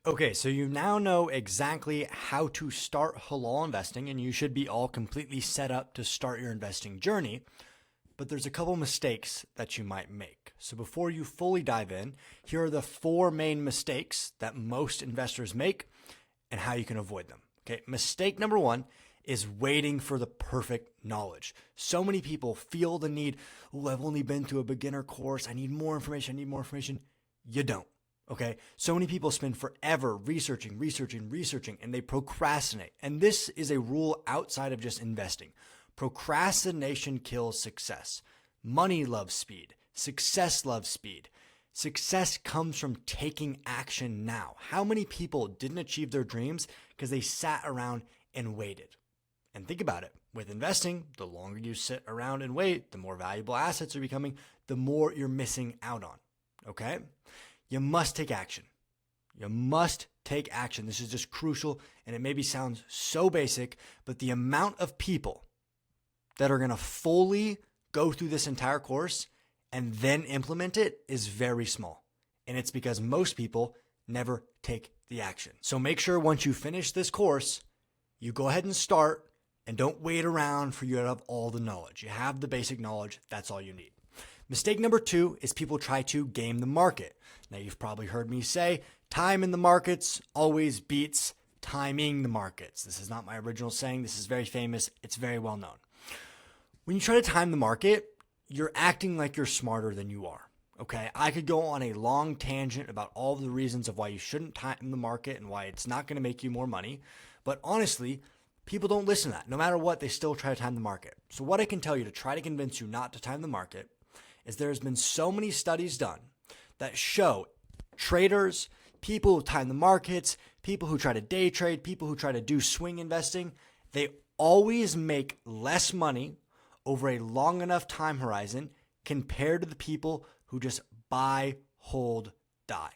Okay, so you now know exactly how to start halal investing, and you should be all completely set up to start your investing journey. But there's a couple mistakes that you might make. So before you fully dive in, here are the four main mistakes that most investors make and how you can avoid them. Okay, mistake number one is waiting for the perfect knowledge. So many people feel the need, oh, I've only been to a beginner course. I need more information. I need more information. You don't. Okay. So many people spend forever researching, and they procrastinate. And this is a rule outside of just investing. Procrastination kills success. Money loves speed. Success loves speed. Success comes from taking action now. How many people didn't achieve their dreams because they sat around and waited? And think about it. With investing, the longer you sit around and wait, the more valuable assets are becoming, the more you're missing out on. Okay? You must take action. You must take action. This is just crucial, and it maybe sounds so basic, but the amount of people that are going to fully go through this entire course and then implement it is very small. And it's because most people never take the action. So make sure once you finish this course, you go ahead and start and don't wait around for you to have all the knowledge. You have the basic knowledge. That's all you need. Mistake number two is people try to game the market. Now, you've probably heard me say, time in the markets always beats timing the markets. This is not my original saying. This is very famous. It's very well known. When you try to time the market, you're acting like you're smarter than you are. Okay, I could go on a long tangent about all of the reasons of why you shouldn't time the market and why it's not going to make you more money. But honestly, people don't listen to that. No matter what, they still try to time the market. So what I can tell you to try to convince you not to time the market is there's been so many studies done that show traders, people who time the markets, people who try to day trade, people who try to do swing investing, they always make less money over a long enough time horizon compared to the people who just buy, hold, die.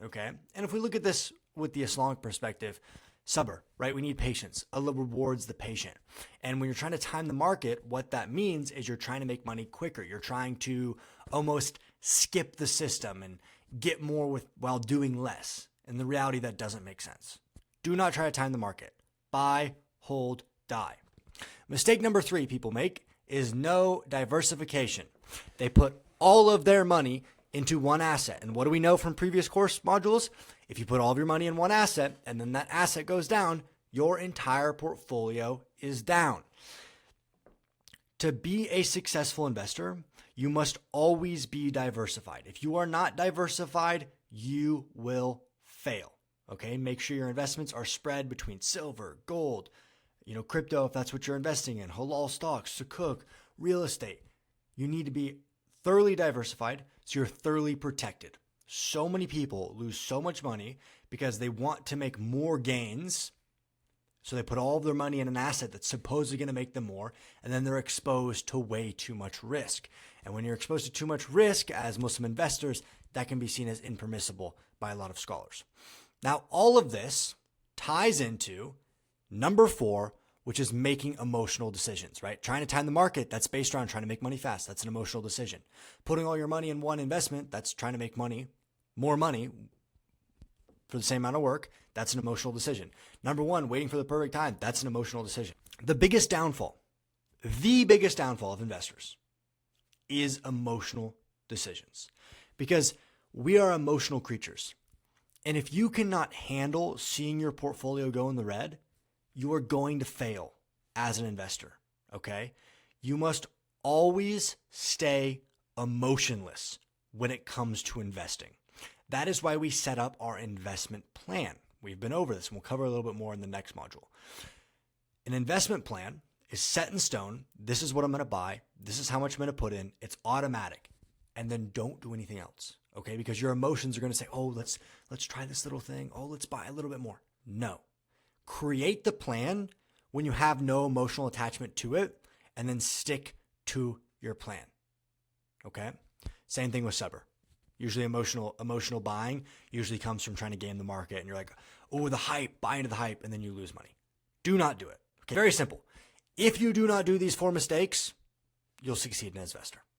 Okay? And if we look at this with the Islamic perspective, Sabr, right? We need patience. Allah rewards the patient. And when you're trying to time the market, what that means is you're trying to make money quicker. You're trying to almost skip the system and get more while doing less. And the reality, that doesn't make sense. Do not try to time the market. Buy, hold, die. Mistake number three people make is no diversification. They put all of their money into one asset. And what do we know from previous course modules? If you put all of your money in one asset and then that asset goes down, your entire portfolio is down. To be a successful investor, you must always be diversified. If you are not diversified, you will fail. Okay? Make sure your investments are spread between silver, gold, crypto if that's what you're investing in, halal stocks, sukuk, real estate. You need to be thoroughly diversified so you're thoroughly protected. So many people lose so much money because they want to make more gains. So they put all of their money in an asset that's supposedly going to make them more, and then they're exposed to way too much risk. And when you're exposed to too much risk as Muslim investors, that can be seen as impermissible by a lot of scholars. Now, all of this ties into number four, which is making emotional decisions, right? Trying to time the market, that's based around trying to make money fast. That's an emotional decision. Putting all your money in one investment, that's trying to make more money for the same amount of work. That's an emotional decision. Number one, waiting for the perfect time. That's an emotional decision. The biggest downfall of investors is emotional decisions, because we are emotional creatures. And if you cannot handle seeing your portfolio go in the red, you are going to fail as an investor, okay? You must always stay emotionless when it comes to investing. That is why we set up our investment plan. We've been over this, and we'll cover a little bit more in the next module. An investment plan is set in stone. This is what I'm going to buy. This is how much I'm going to put in. It's automatic. And then don't do anything else, okay? Because your emotions are going to say, oh, let's try this little thing. Oh, let's buy a little bit more. No. Create the plan when you have no emotional attachment to it, and then stick to your plan, okay? Same thing with Sabr. Usually emotional buying usually comes from trying to game the market, and you're like, oh, the hype, buy into the hype, and then you lose money. Do not do it. Okay? Very simple. If you do not do these four mistakes, you'll succeed as an investor.